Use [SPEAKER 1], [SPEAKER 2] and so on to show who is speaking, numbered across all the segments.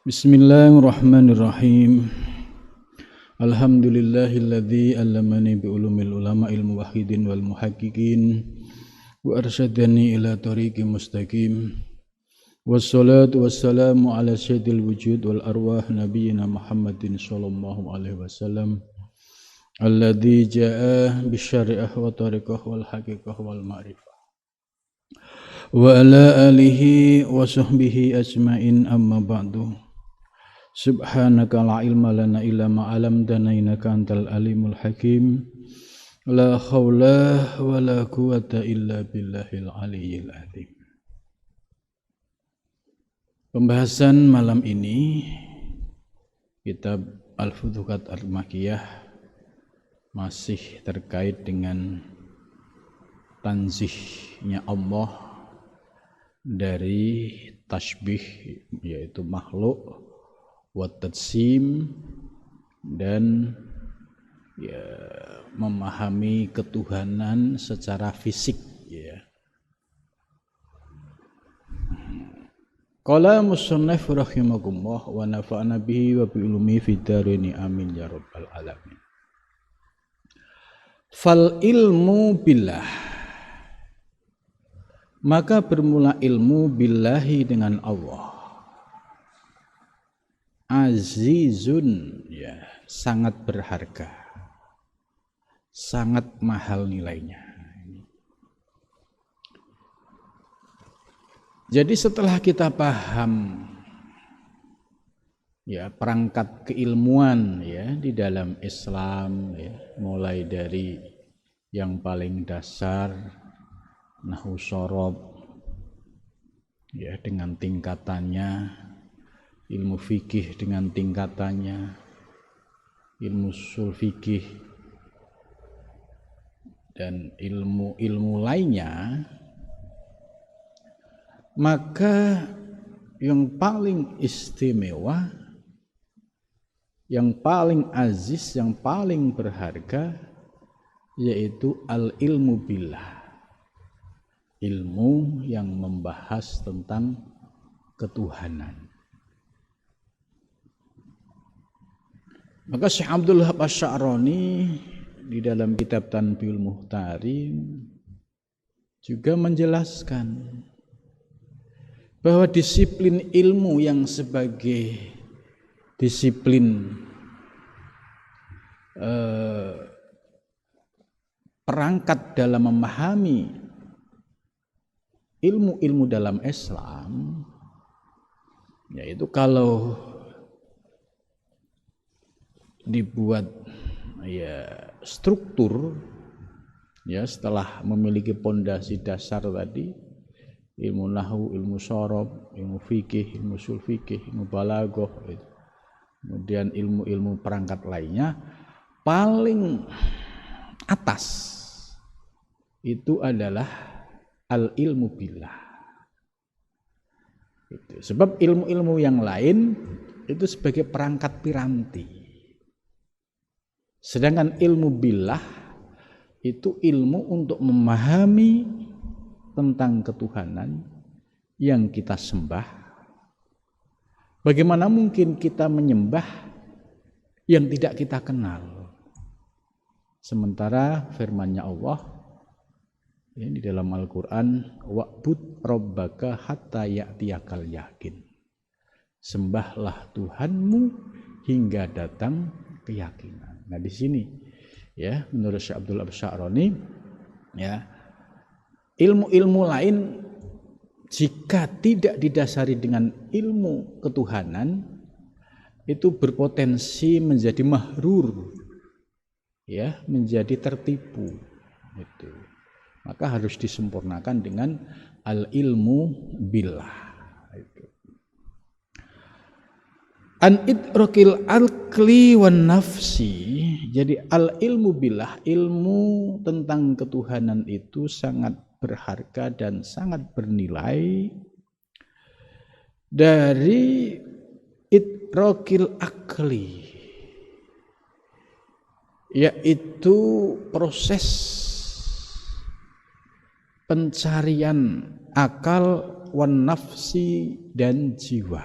[SPEAKER 1] Bismillahirrahmanirrahim. Alhamdulillahilladzi 'allamani bi ulumil ulama'il muwahhidin wal muhaqqiqin wa arsyadani ila tariqim mustaqim. Wassalatu wassalamu ala sayyidil wujud wal arwah nabiyyina Muhammadin sallallahu alaihi wasallam alladzi jaa'a bisyari'ah wa tariqah wal haqiqah wal ma'rifah. Wa ala alihi wa sahbihi ajmain amma ba'du. Subhanaka la ilma lana illa ma 'allamtana innaka antal alimul hakim. La haula wa la quwata illa billahil aliyyil azim. Pembahasan malam ini kitab Al-Futuhat Al-Makkiyah masih terkait dengan tanzihnya Allah dari tasbih, yaitu makhluk, wa tatsim, dan memahami ketuhanan secara fisik. Qala musannif rahimakumullah wa nafa'ana bihi wa bi ulumi fid dharain amin ya rabbal alamin. Fal ilmu billah, maka bermula ilmu billahi dengan Allah. Azizun, sangat berharga, sangat mahal nilainya. Jadi setelah kita paham perangkat keilmuan di dalam Islam, mulai dari yang paling dasar nahwu shorob dengan tingkatannya, ilmu fikih dengan tingkatannya, ilmu ushul fikih, dan ilmu-ilmu lainnya, maka yang paling istimewa, yang paling aziz, yang paling berharga yaitu al-ilmu billah, ilmu yang membahas tentang ketuhanan. Maka Syekh Abdul Wahab Asy-Sya'rani di dalam kitab Tanbihul Muhtarim juga menjelaskan bahwa disiplin ilmu yang sebagai disiplin perangkat dalam memahami ilmu-ilmu dalam Islam, yaitu kalau dibuat struktur, setelah memiliki pondasi dasar tadi, ilmu nahwu, ilmu shorob, ilmu fikih, ilmu ushul fikih, ilmu balaghah, kemudian ilmu-ilmu perangkat lainnya, paling atas itu adalah al-ilmu billah. Sebab ilmu-ilmu yang lain itu sebagai perangkat piranti. Sedangkan ilmu billah itu ilmu untuk memahami tentang ketuhanan yang kita sembah. Bagaimana mungkin kita menyembah yang tidak kita kenal? Sementara firman-Nya Allah di dalam Al-Qur'an, wa'bud rabbaka hatta ya'tiyakal yakin. Sembahlah Tuhanmu hingga datang keyakinan. Nah, di sini menurut Syekh Abdul Wahab Asy-Sya'rani, ilmu-ilmu lain jika tidak didasari dengan ilmu ketuhanan itu berpotensi menjadi mahrur, menjadi tertipu. Maka harus disempurnakan dengan al-ilmu billah. An idrakil aqli wan nafsi. Jadi al-ilmu billah, ilmu tentang ketuhanan itu sangat berharga dan sangat bernilai dari idrakil aqli, yaitu proses pencarian akal wan nafsi dan jiwa.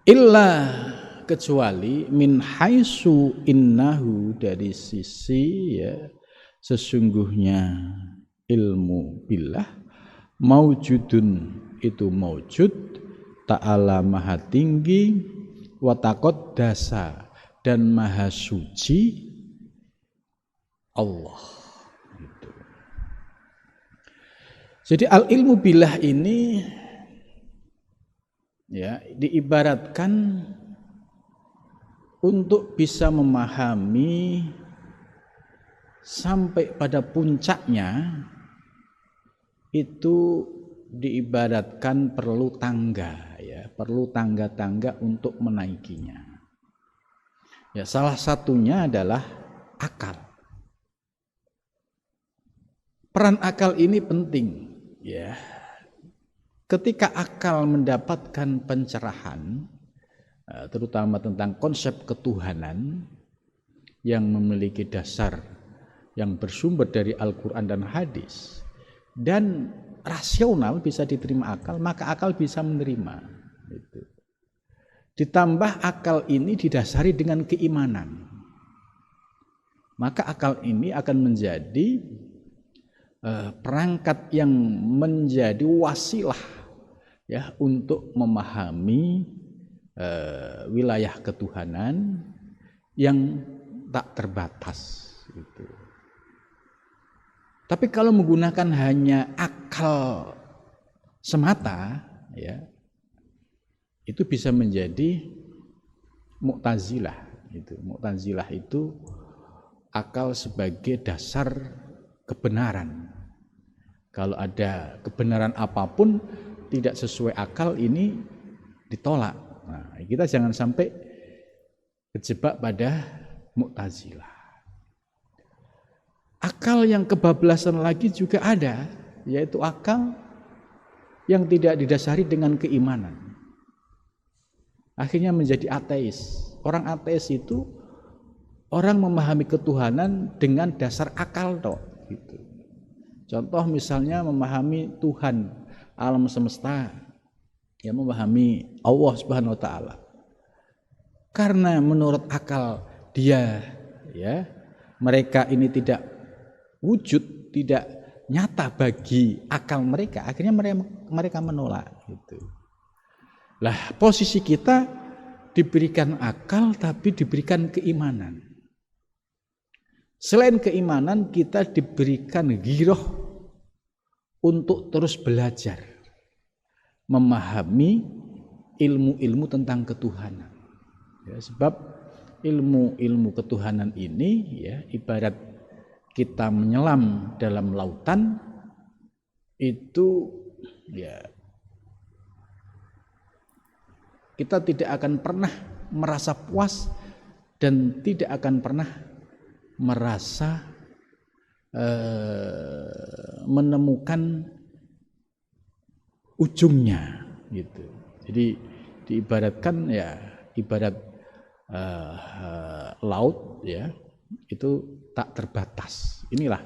[SPEAKER 1] illa kecuali min haitsu innahu dari sisi ya sesungguhnya ilmu billah maujudun itu maujud ta'ala maha tinggi wa taqaddasa dan maha suci Allah gitu. Jadi al ilmu billah ini ya diibaratkan untuk bisa memahami sampai pada puncaknya itu diibaratkan perlu tangga ya, perlu tangga-tangga untuk menaikinya. Ya, salah satunya adalah akal. Peran akal ini penting ya. Ketika akal mendapatkan pencerahan terutama tentang konsep ketuhanan yang memiliki dasar yang bersumber dari Al-Quran dan hadis dan rasional bisa diterima akal, maka akal bisa menerima gitu. Ditambah akal ini didasari dengan keimanan, maka akal ini akan menjadi perangkat yang menjadi wasilah ya untuk memahami wilayah ketuhanan yang tak terbatas gitu. Tapi kalau menggunakan hanya akal semata ya itu bisa menjadi Mu'tazilah gitu. Mu'tazilah itu akal sebagai dasar kebenaran. Kalau ada kebenaran apapun tidak sesuai akal ini ditolak. Nah, kita jangan sampai terjebak pada Mu'tazilah. Akal yang kebablasan lagi juga ada, yaitu akal yang tidak didasari dengan keimanan. Akhirnya menjadi ateis. Orang ateis itu orang memahami ketuhanan dengan dasar akal toh, gitu. Contoh misalnya memahami Tuhan alam semesta, ya memahami Allah Subhanahu wa taala. Karena menurut akal dia ya, mereka ini tidak wujud, tidak nyata bagi akal mereka, akhirnya mereka menolak gitu. Lah posisi kita diberikan akal tapi diberikan keimanan. Selain keimanan kita diberikan ghirah untuk terus belajar memahami ilmu-ilmu tentang ketuhanan. Ya, sebab ilmu-ilmu ketuhanan ini ya ibarat kita menyelam dalam lautan itu ya kita tidak akan pernah merasa puas dan tidak akan pernah merasa menemukan ujungnya gitu. Jadi diibaratkan ya ibarat laut ya itu tak terbatas. Inilah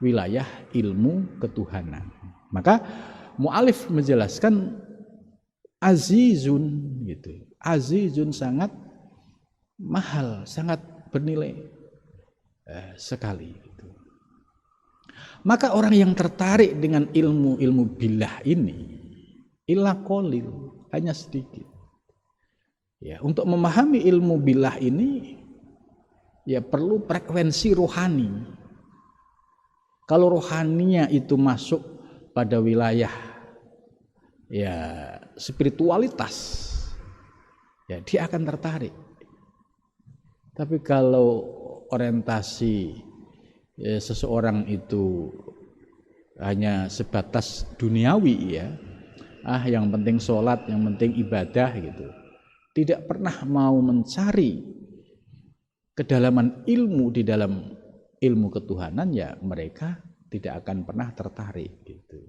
[SPEAKER 1] wilayah ilmu ketuhanan. Maka mu'alif menjelaskan azizun gitu. Azizun sangat mahal, sangat bernilai sekali gitu. Maka orang yang tertarik dengan ilmu-ilmu billah ini illa qalil, hanya sedikit. Ya, untuk memahami ilmu billah ini ya perlu frekuensi rohani. Kalau rohaninya itu masuk pada wilayah ya spiritualitas, ya dia akan tertarik. Tapi kalau orientasi ya, seseorang itu hanya sebatas duniawi ya, yang penting sholat, yang penting ibadah gitu, tidak pernah mau mencari kedalaman ilmu di dalam ilmu ketuhanan, ya mereka tidak akan pernah tertarik gitu.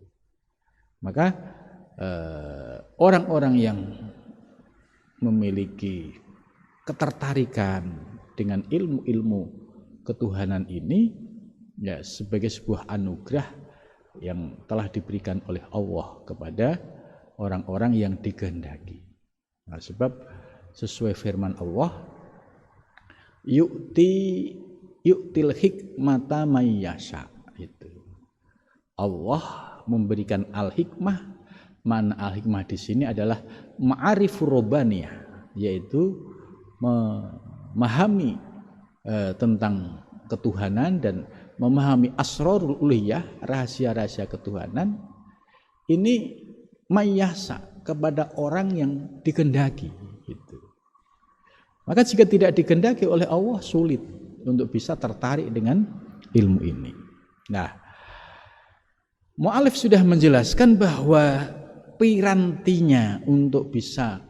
[SPEAKER 1] Maka orang-orang yang memiliki ketertarikan dengan ilmu-ilmu ketuhanan ini ya sebagai sebuah anugerah yang telah diberikan oleh Allah kepada orang-orang yang dikehendaki. Nah, sebab sesuai firman Allah, yu'til hikmata mayyasha. Itu Allah memberikan al-hikmah. Mana al-hikmah di sini adalah ma'arifur robbaniyah, yaitu memahami tentang ketuhanan dan memahami asrarul uluhiyah, rahasia-rahasia ketuhanan. Ini mayyasa, kepada orang yang dikehendaki gitu. Maka jika tidak dikehendaki oleh Allah, sulit untuk bisa tertarik dengan ilmu ini. Nah, mu'alif sudah menjelaskan bahwa pirantinya untuk bisa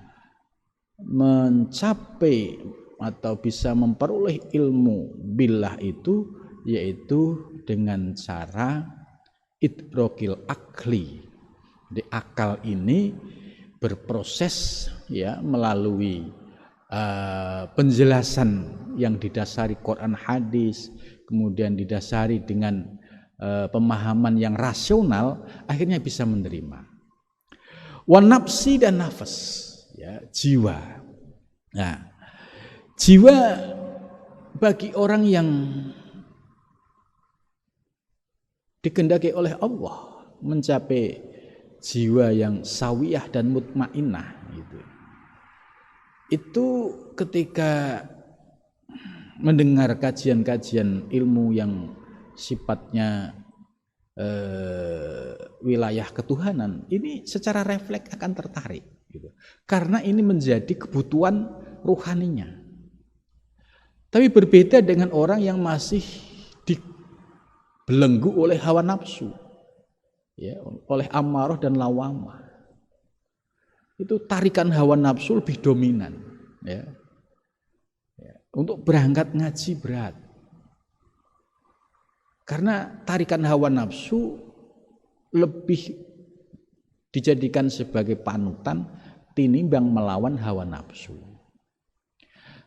[SPEAKER 1] mencapai atau bisa memperoleh ilmu billah itu yaitu dengan cara idrokil akli. Di akal ini berproses ya melalui penjelasan yang didasari Quran hadis, kemudian didasari dengan pemahaman yang rasional, akhirnya bisa menerima. Wa nafsi dan nafas, ya, jiwa. Nah, jiwa bagi orang yang dikehendaki oleh Allah mencapai jiwa yang sawiyah dan mutmainnah gitu. Itu ketika mendengar kajian-kajian ilmu yang sifatnya wilayah ketuhanan, ini secara refleks akan tertarik gitu. Karena ini menjadi kebutuhan ruhaninya. Tapi berbeda dengan orang yang masih dibelenggu oleh hawa nafsu, ya, oleh amarah dan lawamah. Itu tarikan hawa nafsu lebih dominan, ya. Untuk berangkat ngaji berat. Karena tarikan hawa nafsu lebih dijadikan sebagai panutan tinimbang melawan hawa nafsu.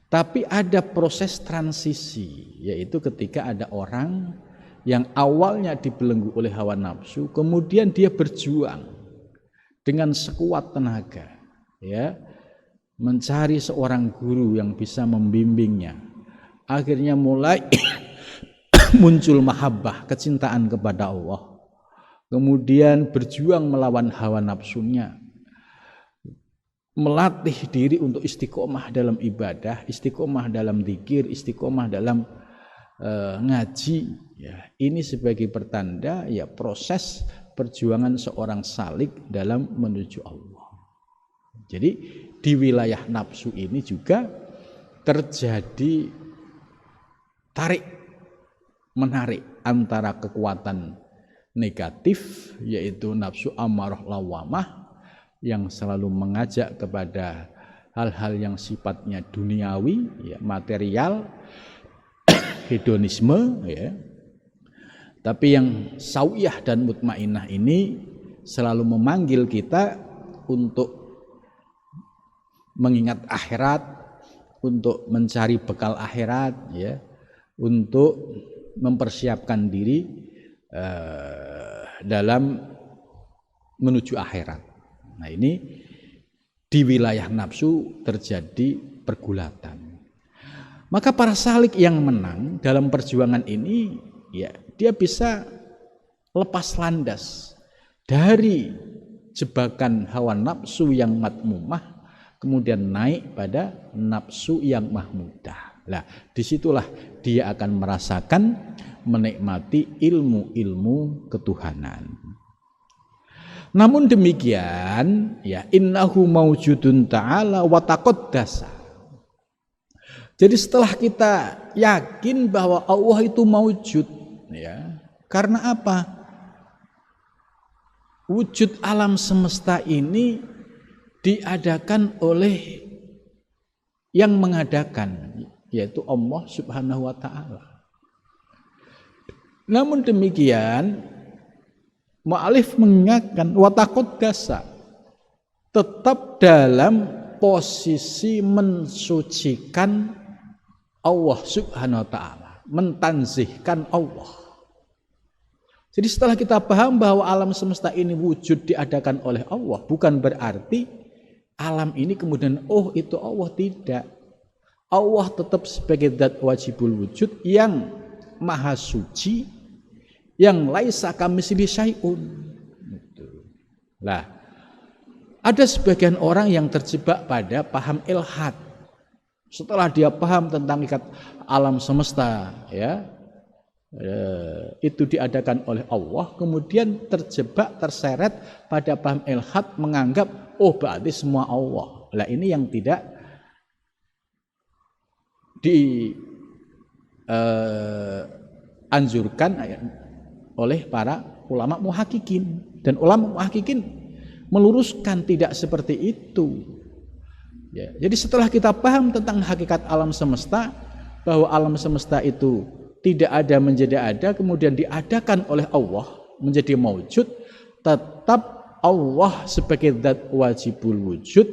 [SPEAKER 1] Tapi ada proses transisi, yaitu ketika ada orang yang awalnya dibelenggu oleh hawa nafsu, kemudian dia berjuang dengan sekuat tenaga, ya, mencari seorang guru yang bisa membimbingnya. Akhirnya mulai muncul mahabbah, kecintaan kepada Allah. Kemudian berjuang melawan hawa nafsunya, melatih diri untuk istiqomah dalam ibadah, istiqomah dalam zikir, istiqomah dalam ngaji. Ya, ini sebagai pertanda ya proses perjuangan seorang salik dalam menuju Allah. Jadi di wilayah nafsu ini juga terjadi tarik menarik antara kekuatan negatif yaitu nafsu amarah lawamah yang selalu mengajak kepada hal-hal yang sifatnya duniawi, ya, material, hedonisme, ya. Tapi yang sawiyah dan mutmainnah ini selalu memanggil kita untuk mengingat akhirat, untuk mencari bekal akhirat, ya, untuk mempersiapkan diri dalam menuju akhirat. Nah, ini di wilayah nafsu terjadi pergulatan. Maka para salik yang menang dalam perjuangan ini, ya, dia bisa lepas landas dari jebakan hawa nafsu yang matmumah, kemudian naik pada nafsu yang mahmudah. Nah, disitulah dia akan merasakan, menikmati ilmu-ilmu ketuhanan. Namun demikian, ya, innahu maujudun ta'ala wa taqaddasa. Jadi setelah kita yakin bahwa Allah itu maujud, ya, karena apa? Wujud alam semesta ini diadakan oleh yang mengadakan, yaitu Allah Subhanahu wa ta'ala. Namun demikian, mu'alif mengingatkan wa taqaddasa, tetap dalam posisi mensucikan Allah Subhanahu wa ta'ala, mentanzihkan Allah. Jadi setelah kita paham bahwa alam semesta ini wujud diadakan oleh Allah, bukan berarti alam ini kemudian itu Allah, tidak. Allah tetap sebagai zat wajibul wujud yang maha suci, yang laisa kamitslihi syai'un. Lah, ada sebagian orang yang terjebak pada paham ilhad. Setelah dia paham tentang ikat alam semesta, ya, itu diadakan oleh Allah, kemudian terjebak, terseret pada paham ilhad, menganggap berarti semua Allah. Lah, ini yang tidak dianjurkan oleh para ulama muhakkikin. Dan ulama muhakkikin meluruskan tidak seperti itu. Ya, jadi setelah kita paham tentang hakikat alam semesta, bahwa alam semesta itu tidak ada menjadi ada, kemudian diadakan oleh Allah menjadi maujud, tetap Allah sebagai zat wajibul wujud,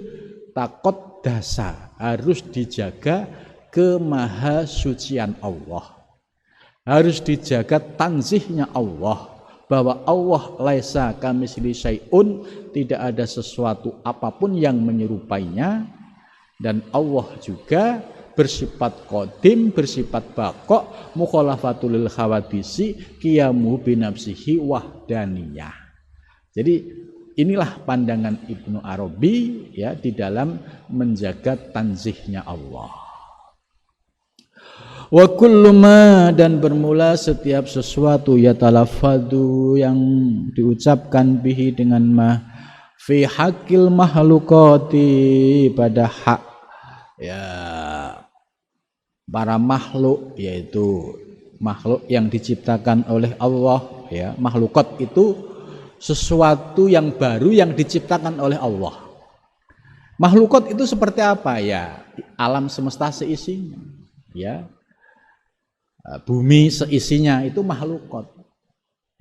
[SPEAKER 1] takot dasa, harus dijaga kemahasucian Allah, harus dijaga tanzihnya Allah, bahwa Allah laisa kamitslihi syai'un, tidak ada sesuatu apapun yang menyerupainya, dan Allah juga bersifat qadim, bersifat baqa, mukhalafatul lil khawadisi, qiyamu binafsihi wahdaniyah. Jadi inilah pandangan Ibnu Arabi, ya, di dalam menjaga tanzihnya Allah. Wa kullu ma, dan bermula setiap sesuatu yatalafadu yang diucapkan bihi dengan ma, fi haqqil mahlukati, pada hak, ya, para makhluk, yaitu makhluk yang diciptakan oleh Allah, ya. Makhlukat itu sesuatu yang baru yang diciptakan oleh Allah. Makhlukat itu seperti apa? Ya, alam semesta seisinya, ya. Bumi seisinya itu makhlukat,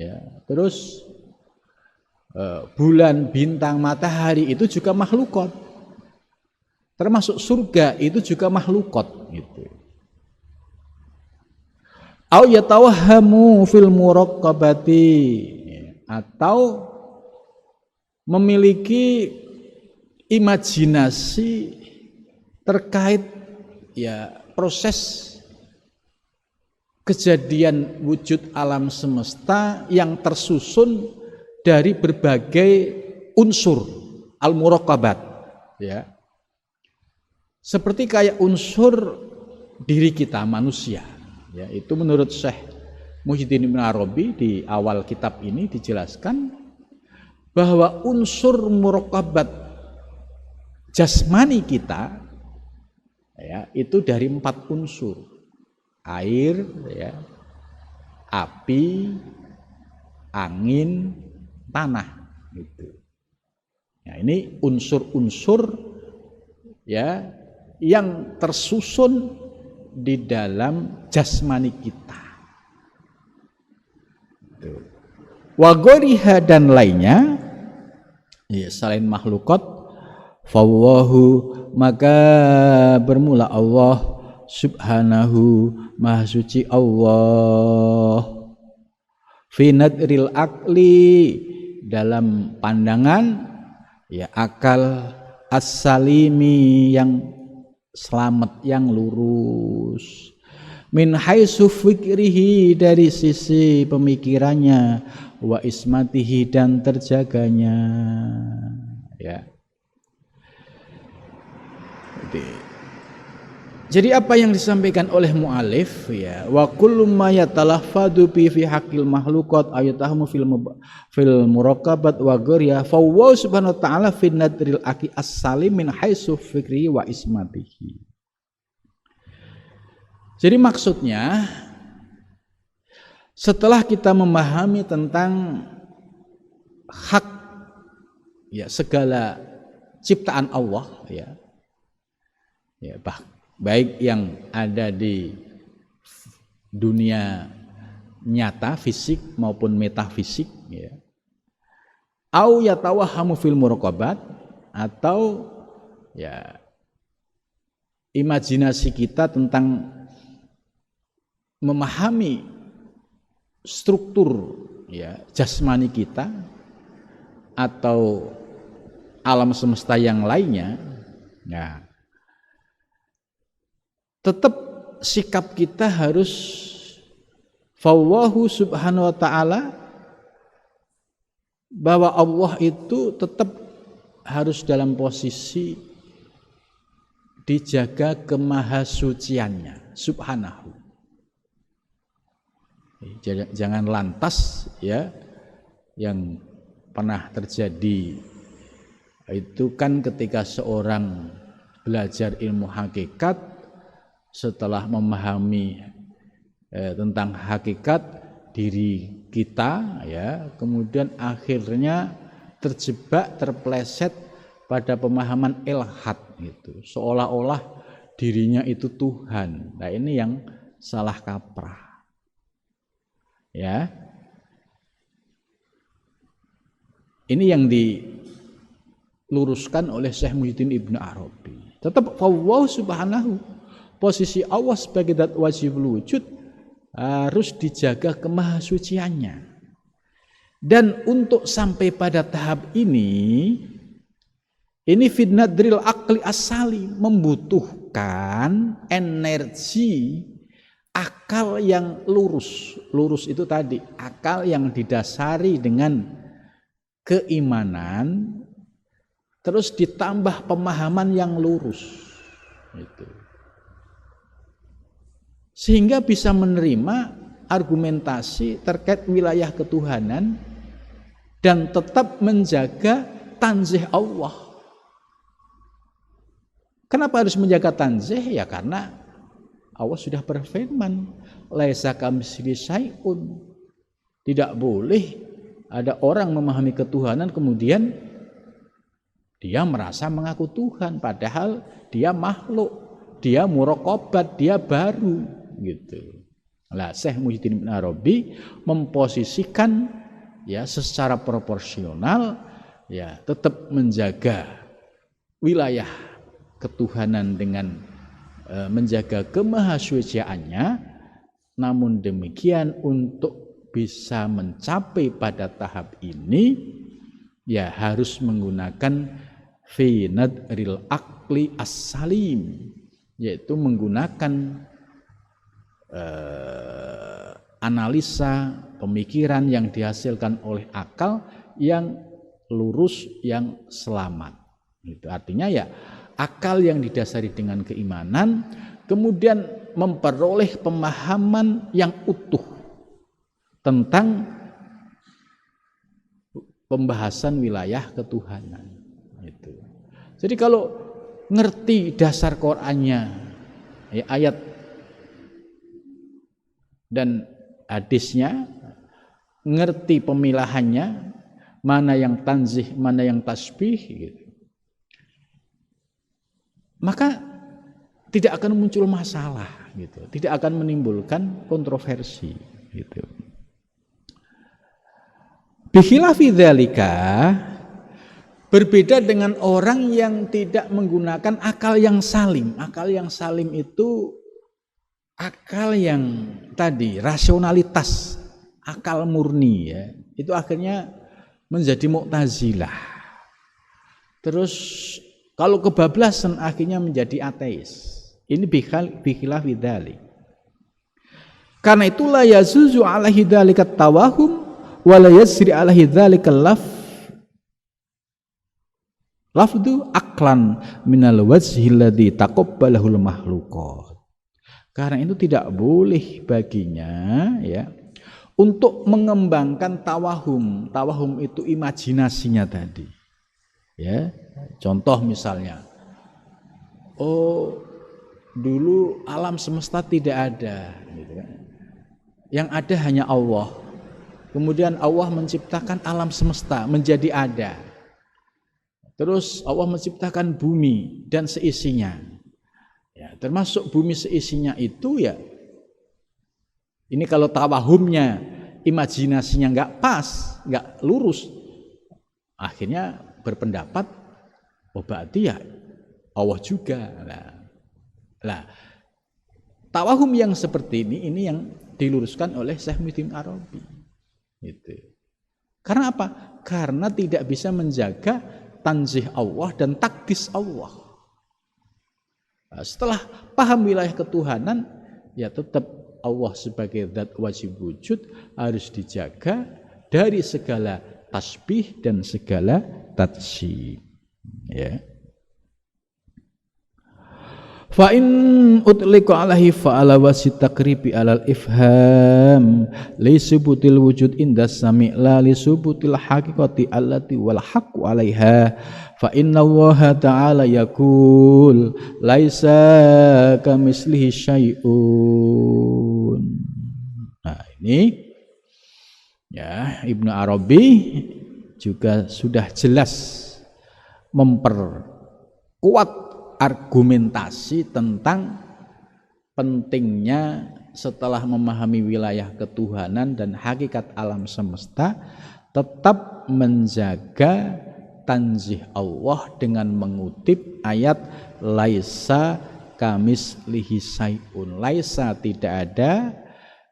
[SPEAKER 1] ya. Terus bulan, bintang, matahari itu juga makhlukat. Termasuk surga itu juga makhlukat gitu. Au yatawahhamu fil muraqqabati, atau memiliki imajinasi terkait, ya, proses kejadian wujud alam semesta yang tersusun dari berbagai unsur al-muraqqabat, ya. Seperti kayak unsur diri kita manusia, ya. Itu menurut Syekh Muhyiddin Ibn Arabi di awal kitab ini dijelaskan bahwa unsur muraqqabat jasmani kita, ya, itu dari 4 unsur. Air, ya, api, angin, tanah, gitu. Nah, ini unsur-unsur, ya, yang tersusun di dalam jasmani kita. Wa ghoriha, dan lainnya, ya, selain makhlukat, fallahu, maka bermula Allah subhanahu, maha suci Allah, fi nadril akli, dalam pandangan, ya, akal, as-salimi, yang selamat, yang lurus, min haitsu fikrihi, dari sisi pemikirannya, wa ismatihi, dan terjaganya, ya. Jadi apa yang disampaikan oleh mu'alif, ya, wa kullu ma yatalaffadu fi haqqil makhluqat ayatahu fil muraqqabat wa ghariya fa huwa subhanahu wa ta'ala fi nadril aqi as-salim min haitsu fikri wa ismatihi. Jadi maksudnya, setelah kita memahami tentang hak, ya, segala ciptaan Allah, ya, ya, baik yang ada di dunia nyata fisik maupun metafisik, ya. Au yatawahhamu fil muraqabat, atau, ya, imajinasi kita tentang memahami struktur, ya, jasmani kita atau alam semesta yang lainnya, nah, tetap sikap kita harus Fallahu subhanahu wa ta'ala, bahwa Allah itu tetap harus dalam posisi dijaga kemahasuciannya subhanahu. Jangan lantas ya, yang pernah terjadi itu kan ketika seorang belajar ilmu hakikat, setelah memahami tentang hakikat diri kita ya, kemudian akhirnya terpleset pada pemahaman ilhad gitu, seolah-olah dirinya itu Tuhan. Nah, ini yang salah kaprah ya. Ini yang diluruskan oleh Syekh Muhyiddin Ibnu Arabi. Tetap Allah subhanahu, posisi Allah sebagai zat wajibul wujud harus dijaga kemahasuciannya. Dan untuk sampai pada tahap ini fitnadril akli asali, membutuhkan energi akal yang lurus. Lurus itu tadi, akal yang didasari dengan keimanan, terus ditambah pemahaman yang lurus. Itu. Sehingga bisa menerima argumentasi terkait wilayah ketuhanan dan tetap menjaga tanzih Allah. Kenapa harus menjaga tanzih? Ya karena Allah sudah berfirman, laisa kamitslihi syai'un. Tidak boleh ada orang memahami ketuhanan kemudian dia merasa mengaku Tuhan, padahal dia makhluk, dia muraqabat, dia baru gitu. Lah Syekh Muhyiddin Ibnu Arabi memposisikan ya secara proporsional ya tetap menjaga wilayah ketuhanan dengan menjaga kemahasuciannya, namun demikian untuk bisa mencapai pada tahap ini ya harus menggunakan fi nadril aqli as-salim, yaitu menggunakan analisa pemikiran yang dihasilkan oleh akal yang lurus, yang selamat. Itu artinya ya akal yang didasari dengan keimanan, kemudian memperoleh pemahaman yang utuh tentang pembahasan wilayah ketuhanan. Itu. Jadi kalau ngerti dasar Qur'annya, ya, ayat dan hadisnya, ngerti pemilahannya, mana yang tanzih, mana yang tasbih gitu, maka tidak akan muncul masalah gitu, tidak akan menimbulkan kontroversi gitu. Bikhilafi dzalika, berbeda dengan orang yang tidak menggunakan akal yang salim. Akal yang salim itu akal yang tadi rasionalitas, akal murni ya, itu akhirnya menjadi Mu'tazilah. Terus kalau kebablasan akhirnya menjadi ateis. Ini bikhilafi dzalik. Karena itulah yazuzu alaihi dzalika tawahum wa la yasri alaihi dzalika lafdu aklan minal wajhi alladzi taqabbalahul makhluqat. Karena itu tidak boleh baginya ya untuk mengembangkan tawahum. Tawahum itu imajinasinya tadi. Ya, contoh misalnya, oh dulu alam semesta tidak ada, gitu kan. Yang ada hanya Allah. Kemudian Allah menciptakan alam semesta menjadi ada. Terus Allah menciptakan bumi dan seisinya. Ya, termasuk bumi seisinya itu ya. Ini kalau tawahumnya, imajinasinya nggak pas, nggak lurus, akhirnya berpendapat, oh berarti ya Allah juga. Lah, tawahum yang seperti ini yang diluruskan oleh Syekh Muhyiddin Arabi. Gitu. Karena apa? Karena tidak bisa menjaga tanzih Allah dan takdis Allah. Nah, setelah paham wilayah ketuhanan, ya tetap Allah sebagai zat wajib wujud harus dijaga dari segala tasbih dan segala tadsyi. Ya. Fa in utliqa alaihi fa ala wasit takribi alal ifham li subutil wujud inda sami' la li subutil haqiqati allati wal haqqu alaiha fa inna Allah ta'ala yaqul laisa kamislihi syai'un. Nah, ini ya Ibnu Arabi juga sudah jelas memperkuat argumentasi tentang pentingnya setelah memahami wilayah ketuhanan dan hakikat alam semesta tetap menjaga tanzih Allah dengan mengutip ayat laisa kamislihi syai'un. Laisa tidak ada,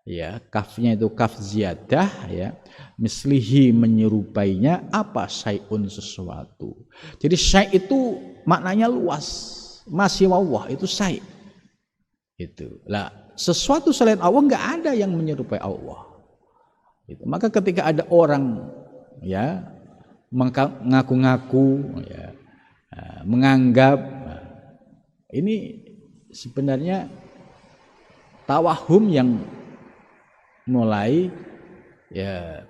[SPEAKER 1] ya kafnya itu kaf ziyadah, ya mislihi menyerupainya apa syai'un sesuatu. Jadi syai' itu maknanya luas. Masih Allah itu syai'. Itu. Lah, sesuatu selain Allah enggak ada yang menyerupai Allah. Itu. Maka ketika ada orang ya mengaku-ngaku ya menganggap ini sebenarnya tawahum yang mulai ya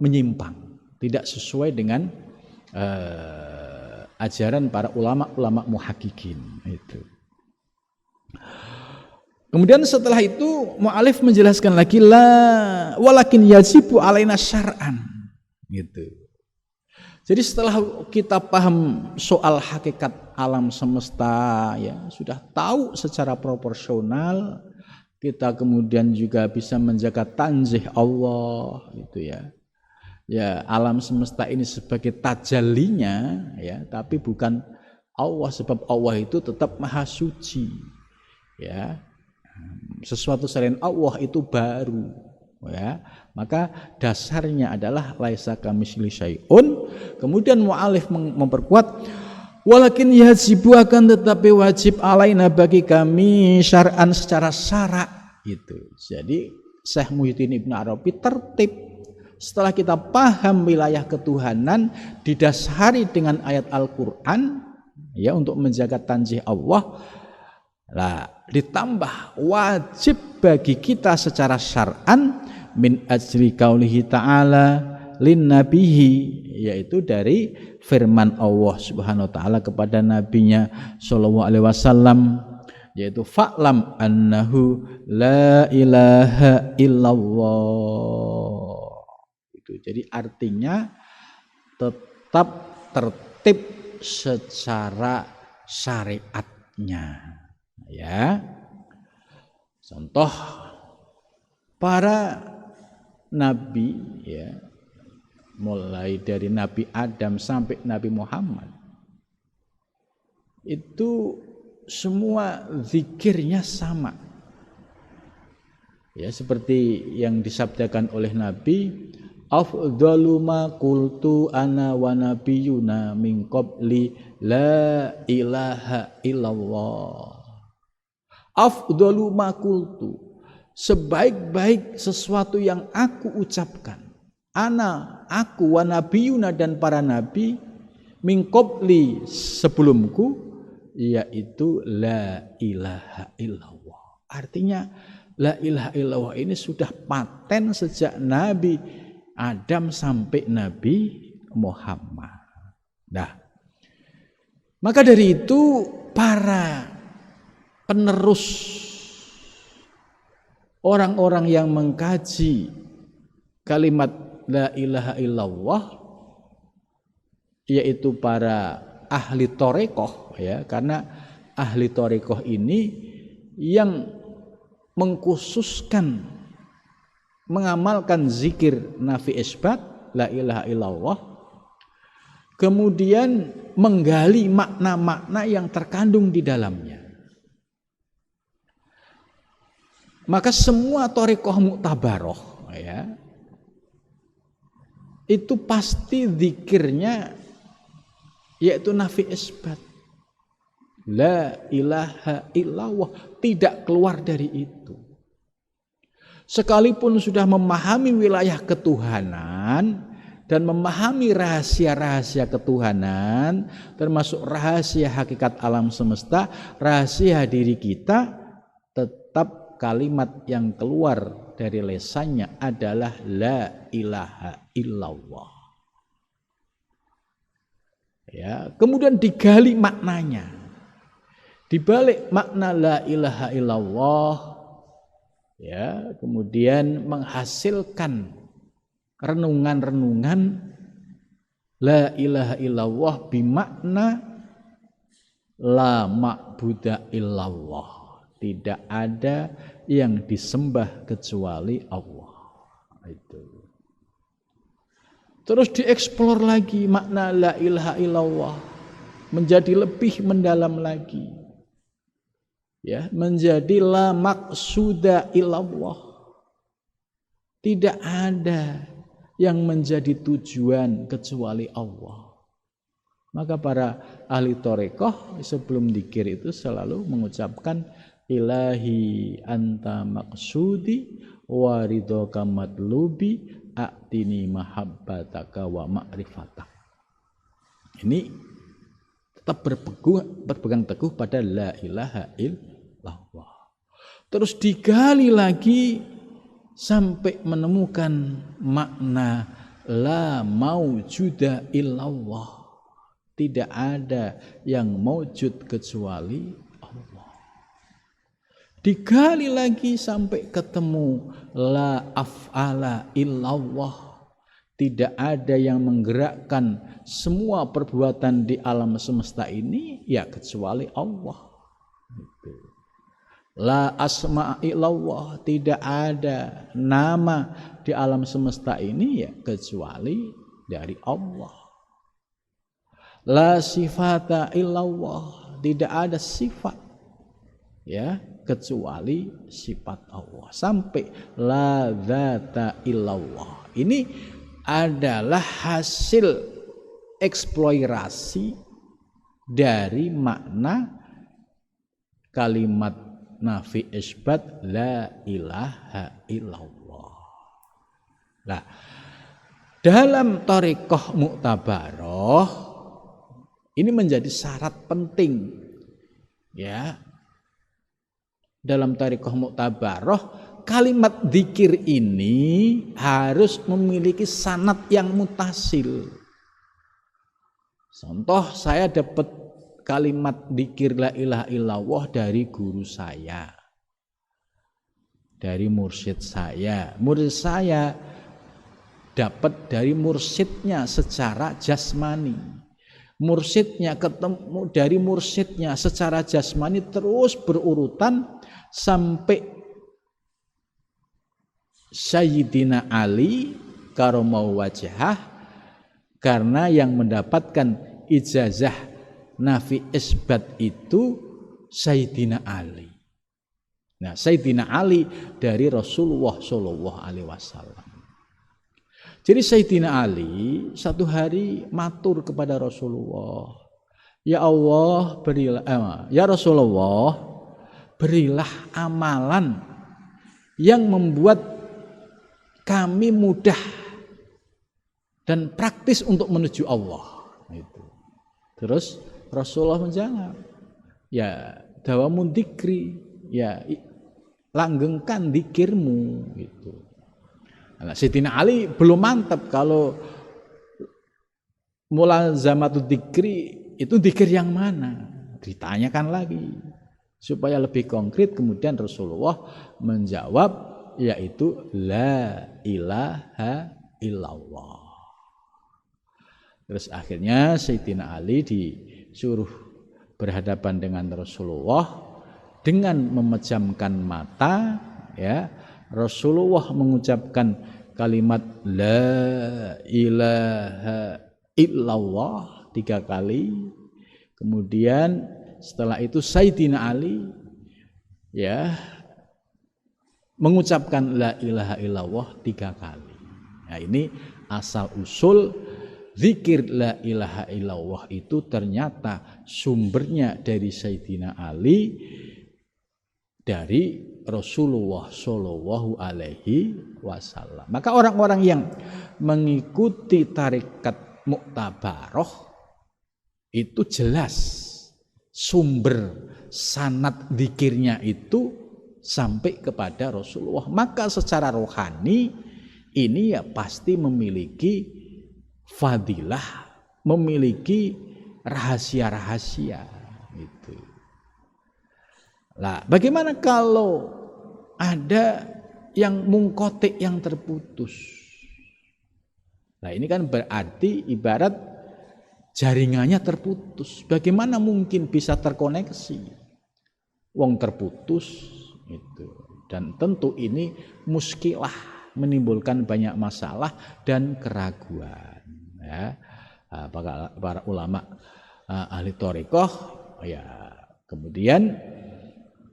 [SPEAKER 1] menyimpang, tidak sesuai dengan ajaran para ulama muhaqqiqin itu. Kemudian setelah itu mu'alif menjelaskan lagi walakin yajibu alaina syar'an gitu. Jadi setelah kita paham soal hakikat alam semesta, ya sudah tahu secara proporsional, kita kemudian juga bisa menjaga tanzih Allah gitu ya. Ya alam semesta ini sebagai tajallinya ya, tapi bukan Allah, sebab Allah itu tetap maha suci. Ya. Sesuatu selain Allah itu baru ya. Maka dasarnya adalah laisa kamitslihi syai'un. Kemudian mu'alif memperkuat walakin yajibu akan tetapi wajib alaina bagi kami syar'an secara syara' itu. Jadi Syekh Muhyiddin Ibnu Arabi tertib setelah kita paham wilayah ketuhanan didasari dengan ayat Al-Qur'an ya untuk menjaga tanzih Allah. Lah ditambah wajib bagi kita secara syar'an min ajli qaulihi ta'ala lin nabihi, yaitu dari firman Allah Subhanahu wa taala kepada nabinya sallallahu alaihi wasallam, yaitu fa'lam annahu la ilaha illallah. Itu jadi artinya tetap tertib secara syariatnya ya. Contoh para nabi ya, mulai dari Nabi Adam sampai Nabi Muhammad itu semua zikirnya sama ya, seperti yang disabdakan oleh Nabi, afdalu ma qultu ana wa nabiyuna min qabli la ilaha illallah. Afdalu ma qultu, sebaik-baik sesuatu yang aku ucapkan, aku wa nabiyuna dan para nabi, min qabli sebelumku, yaitu la ilaha illallah. Artinya la ilaha illallah ini sudah paten sejak Nabi Adam sampai Nabi Muhammad. Nah, maka dari itu para penerus, orang-orang yang mengkaji kalimat la ilaha illallah, yaitu para ahli thariqah ya, karena ahli thariqah ini yang mengkhususkan mengamalkan zikir nafi isbat la ilaha illallah, kemudian menggali makna-makna yang terkandung di dalamnya. Maka semua thariqah mu'tabaroh ya, itu pasti zikirnya yaitu nafi isbat. La ilaha illallah, tidak keluar dari itu. Sekalipun sudah memahami wilayah ketuhanan dan memahami rahasia-rahasia ketuhanan, termasuk rahasia hakikat alam semesta, rahasia diri kita, tetap kalimat yang keluar dari lesannya adalah la ilaha illallah. Ya, kemudian digali maknanya. Di balik makna la ilaha illallah, ya, kemudian menghasilkan renungan-renungan la ilaha illallah bimakna la ma'buda illallah. Tidak ada yang disembah kecuali Allah. Itu. Terus dieksplor lagi makna la ilaha illallah menjadi lebih mendalam lagi. Ya, menjadi la maqsuda illallah. Tidak ada yang menjadi tujuan kecuali Allah. Maka para ahli thariqah sebelum dzikir itu selalu mengucapkan ilahi anta maqsudi wa ridhaka matlubi a'tini mahabbataka wa ma'rifatak. Ini tetap berpegang teguh pada la ilaha illallah. Terus digali lagi sampai menemukan makna la maujuda illallah. Tidak ada yang maujud kecuali Allah. Digali lagi sampai ketemu la af'ala illallah. Tidak ada yang menggerakkan semua perbuatan di alam semesta ini ya kecuali Allah. La asma illallah, tidak ada nama di alam semesta ini ya kecuali dari Allah. La sifata illallah, tidak ada sifat ya kecuali sifat Allah. Sampai la dzata illallah. Ini adalah hasil eksplorasi dari makna kalimat nafi isbat la ilaha illallah. Nah, dalam thariqah mu'tabarah ini menjadi syarat penting ya. Dalam thariqah mu'tabarah kalimat dzikir ini harus memiliki sanad yang mutasil. Contoh, saya dapat kalimat dzikir la ilaha illallah dari guru saya, dari mursyid saya. Mursyid saya dapat dari mursyidnya secara jasmani. Mursyidnya ketemu dari mursyidnya secara jasmani terus berurutan sampai Sayyidina Ali karomau wajhah, karena yang mendapatkan ijazah nafi isbat itu Sayyidina Ali. Nah, Sayyidina Ali dari Rasulullah Shallallahu Alaihi Wasallam. Jadi Sayyidina Ali satu hari matur kepada Rasulullah, ya Allah berilah, ya Rasulullah berilah amalan yang membuat kami mudah dan praktis untuk menuju Allah. Itu. Terus Rasulullah menjawab, ya dawamun dzikri, ya langgengkan dzikirmu gitu. Nah, Sayyidina Ali belum mantap kalau mulazamatu dzikri itu dzikir yang mana? Ditanyakan lagi supaya lebih konkret. Kemudian Rasulullah menjawab yaitu la ilaha illallah. Terus akhirnya Sayyidina Ali disuruh berhadapan dengan Rasulullah dengan memejamkan mata, ya. Rasulullah mengucapkan kalimat la ilaha illallah 3 kali. Kemudian setelah itu Sayyidina Ali ya mengucapkan la ilaha illallah 3 kali. Nah, ini asal usul zikir la ilaha illallah itu ternyata sumbernya dari Sayyidina Ali, dari Rasulullah Shallallahu Alaihi Wasallam. Maka orang-orang yang mengikuti tarekat Mu'tabaroh itu jelas sumber sanad zikirnya itu sampai kepada Rasulullah. Maka secara rohani ini ya pasti memiliki fadilah, memiliki rahasia-rahasia itu. Lah, bagaimana kalau ada yang mungkotik yang terputus? Nah, ini kan berarti ibarat jaringannya terputus. Bagaimana mungkin bisa terkoneksi? Wong terputus itu. Dan tentu ini muskilah, menimbulkan banyak masalah dan keraguan. Ya, para ulama ahli thariqah ya kemudian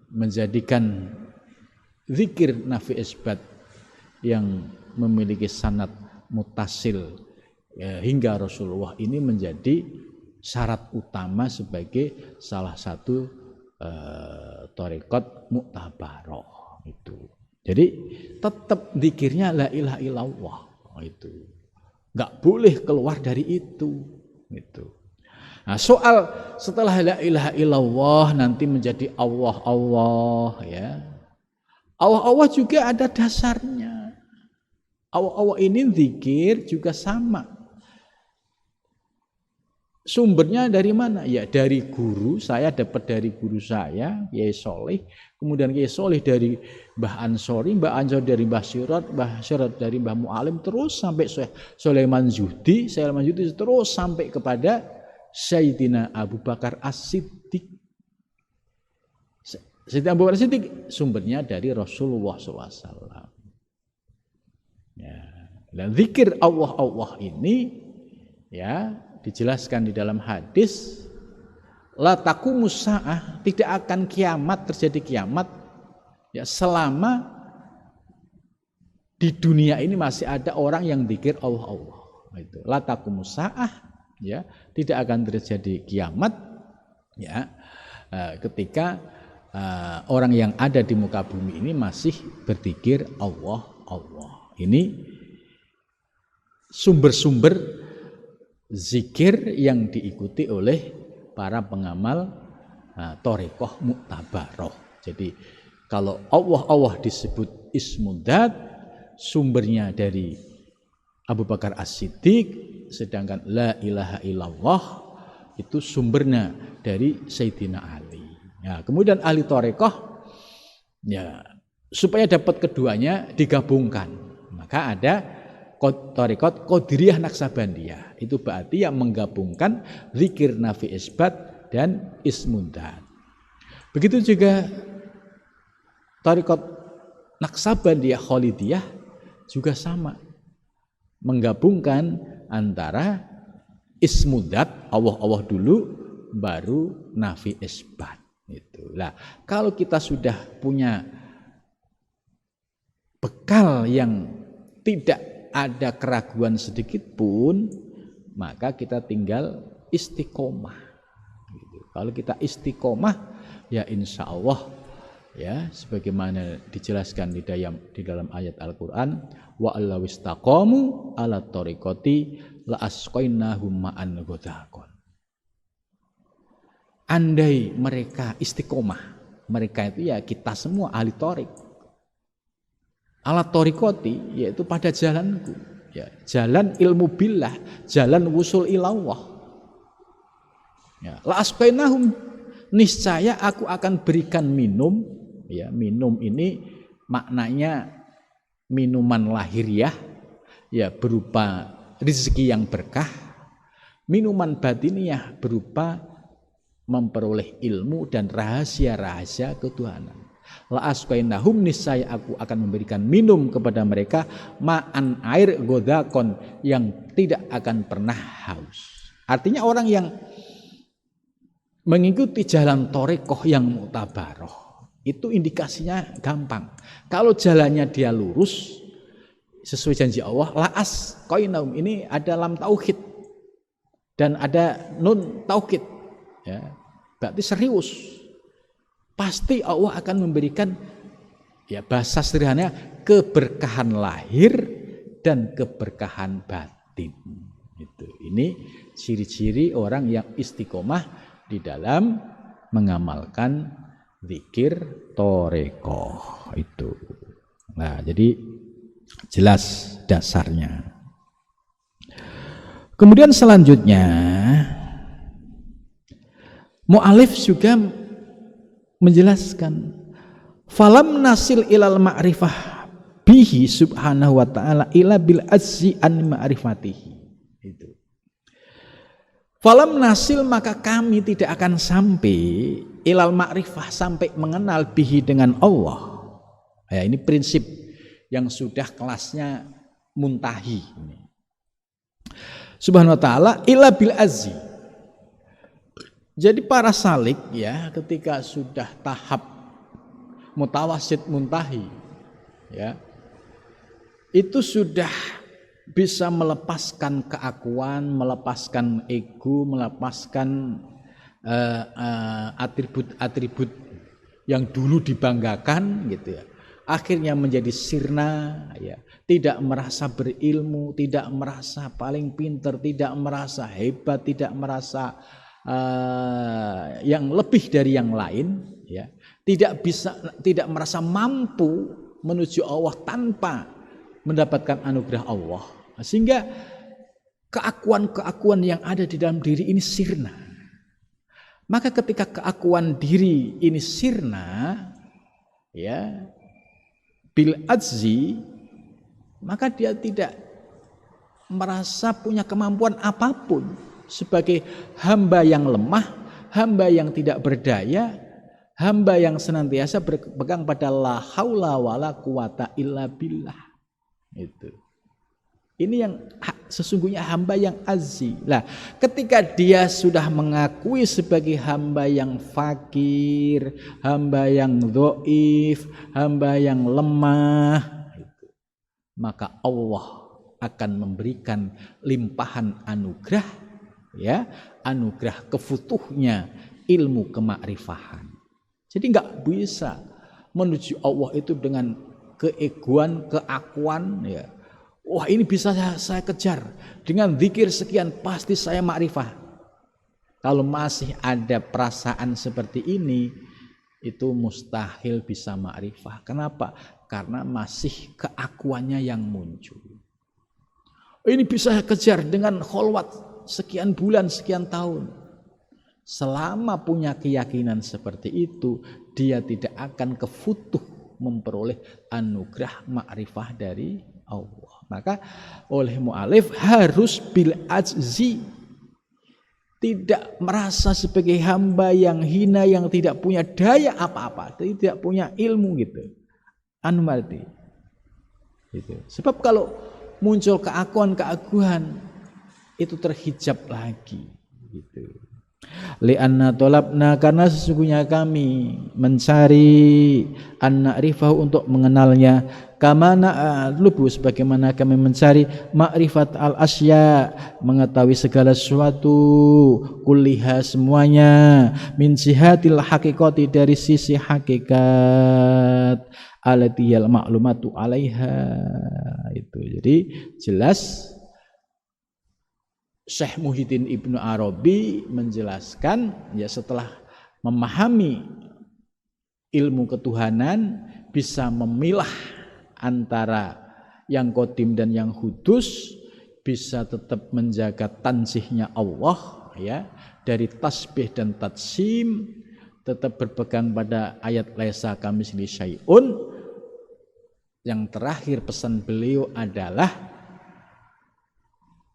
[SPEAKER 1] menjadikan zikir nafi isbat yang memiliki sanad mutasil ya, hingga Rasulullah ini menjadi syarat utama sebagai salah satu thariqat mu'tabaroh itu. Jadi tetap zikirnya la ilaha illallah itu. Enggak boleh keluar dari itu gitu. Nah, soal setelah la ilaha illallah nanti menjadi Allah Allah ya. Allah Allah juga ada dasarnya. Allah Allah ini zikir juga sama. Sumbernya dari mana? Ya dari guru, saya dapat dari guru saya, Kiai Soleh. Kemudian Kiai Soleh dari Mbah Ansori, Mbah Ansori dari Mbah Syurat dari Mbah Mu'alim, terus sampai Sulaiman Zuhdi terus sampai kepada Sayyidina Abu Bakar As-Siddiq. Sayyidina Abu Bakar As-Siddiq sumbernya dari Rasulullah SAW. Ya, dan zikir Allah Allah ini ya dijelaskan di dalam hadis la taqumus saah, tidak akan kiamat, terjadi kiamat ya selama di dunia ini masih ada orang yang zikir Allah Allah. Itu la taqumus saah ya, tidak akan terjadi kiamat ya ketika orang yang ada di muka bumi ini masih berzikir Allah Allah. Ini sumber-sumber zikir yang diikuti oleh para pengamal thariqah mu'tabaroh. Jadi kalau Allah disebut ismudzat, sumbernya dari Abu Bakar As-Siddiq, sedangkan la ilaha illallah itu sumbernya dari Sayyidina Ali. Ya, kemudian ahli thariqah ya supaya dapat keduanya digabungkan, maka ada thariqat Qadiriyah Naksabandiyah. Itu berarti yang menggabungkan zikir nafi isbat dan ismudzat. Begitu juga thariqat Naksabandiyah Khalidiyah juga sama, menggabungkan antara ismudzat Allah Allah dulu baru nafi isbat. Itulah kalau kita sudah punya bekal yang tidak ada keraguan sedikit pun, maka kita tinggal istiqomah. Kalau kita istiqomah, ya insya Allah, ya sebagaimana dijelaskan di dalam ayat Al-Quran, wa allawistaqamu ala thariqati la asqainahum ma'an ghadaqan. Andai mereka istiqomah, mereka itu ya kita semua ahli thariq. Ala thariqati yaitu pada jalanku, ya, jalan ilmu billah, jalan wusul ilallah. Ya, la asqainahum, niscaya aku akan berikan minum, ya, minum ini maknanya minuman lahiriah, ya berupa rezeki yang berkah, minuman batiniah berupa memperoleh ilmu dan rahasia-rahasia ketuhanan. La asqainahum, niscaya aku akan memberikan minum kepada mereka ma'an air godakon yang tidak akan pernah haus. Artinya orang yang mengikuti jalan thariqah yang mu'tabaroh itu indikasinya gampang. Kalau jalannya dia lurus sesuai janji Allah, la asqainahum ini ada lam tauhid. dan ada nun taukid, ya, berarti serius. Pasti Allah akan memberikan, ya bahasa sederhananya, keberkahan lahir dan keberkahan batin. Ini ciri-ciri orang yang istiqomah di dalam mengamalkan zikir torekoh itu. Nah, jadi jelas dasarnya. Kemudian selanjutnya mu'alif juga menjelaskan falam nasil ilal ma'rifah bihi subhanahu wa ta'ala ila bil azzi an ma'rifatihi. Itu. Falam nasil, maka kami tidak akan sampai ilal ma'rifah, sampai mengenal bihi dengan Allah. Ya, ini prinsip yang sudah kelasnya muntahi. Subhanahu wa ta'ala ila bil azzi. Jadi para salik, ya, ketika sudah tahap mutawasid muntahi, ya, itu sudah bisa melepaskan keakuan, melepaskan ego, melepaskan atribut-atribut yang dulu dibanggakan, gitu ya. Akhirnya menjadi sirna, ya, tidak merasa berilmu, tidak merasa paling pintar, tidak merasa hebat, tidak merasa yang lebih dari yang lain, ya, tidak merasa mampu menuju Allah tanpa mendapatkan anugerah Allah, sehingga keakuan-keakuan yang ada di dalam diri ini sirna. Maka ketika keakuan diri ini sirna, ya, bil azzi, maka dia tidak merasa punya kemampuan apapun sebagai hamba yang lemah, hamba yang tidak berdaya, hamba yang senantiasa berpegang pada la haula wala quwata illa billah. Itu. Ini yang sesungguhnya hamba yang azzi. Lah, ketika dia sudah mengakui sebagai hamba yang fakir, hamba yang dhaif, hamba yang lemah, maka Allah akan memberikan limpahan anugerah, ya, anugerah kefutuhnya ilmu kemakrifahan. Jadi nggak bisa menuju Allah itu dengan keegoan, keakuan, ya. Wah, ini bisa saya kejar dengan zikir sekian pasti saya makrifah. Kalau masih ada perasaan seperti ini, itu mustahil bisa makrifah. Kenapa? Karena masih keakuannya yang muncul. Ini bisa saya kejar dengan kholwat sekian bulan, sekian tahun. Selama punya keyakinan seperti itu, dia tidak akan kefutuh memperoleh anugerah makrifah dari Allah. Maka oleh mu'alif harus bil ajzi, tidak merasa sebagai hamba yang hina, yang tidak punya daya apa-apa, tidak punya ilmu, gitu. Anmarti. Gitu. Sebab kalau muncul keakuan-keaguan itu terhijab lagi, gitu. Li'anna tolabna, karena sesungguhnya kami mencari an-na'rifahu, untuk mengenalnya, kama na'lubu, sebagaimana kami mencari ma'rifat al-asya, mengetahui segala sesuatu, kulliha, semuanya, min jihatil haqiqati, dari sisi hakikat, alatiyal ma'lumatu alaiha. Itu jadi jelas Syekh Muhyiddin Ibnu Arabi menjelaskan, ya, setelah memahami ilmu ketuhanan, bisa memilah antara yang qadim dan yang hudus, bisa tetap menjaga tansihnya Allah, ya, dari tasbih dan tatsim, tetap berpegang pada ayat laisa kamitslihi syai'un. Yang terakhir pesan beliau adalah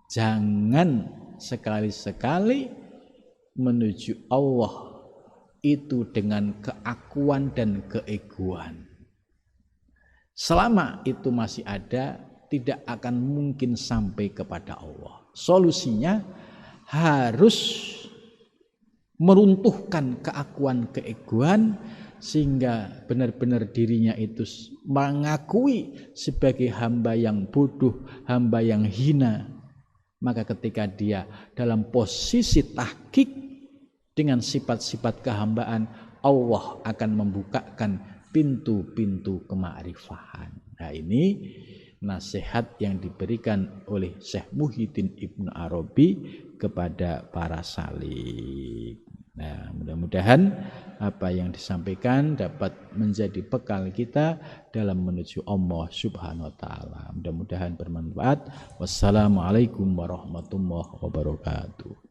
[SPEAKER 1] jangan sekali-sekali menuju Allah itu dengan keakuan dan keegoan. Selama itu masih ada, tidak akan mungkin sampai kepada Allah. Solusinya harus meruntuhkan keakuan keegoan, sehingga benar-benar dirinya itu mengakui sebagai hamba yang bodoh, hamba yang hina,
[SPEAKER 2] Maka ketika dia dalam posisi tahqiq dengan sifat-sifat kehambaan, Allah akan membukakan pintu-pintu kema'rifahan. Nah, ini nasihat yang diberikan oleh Syekh Muhyiddin Ibnu Arabi kepada para salik. Nah, mudah-mudahan apa yang disampaikan dapat menjadi bekal kita dalam menuju Allah Subhanahu wa taala. Mudah-mudahan bermanfaat. Wassalamualaikum warahmatullahi wabarakatuh.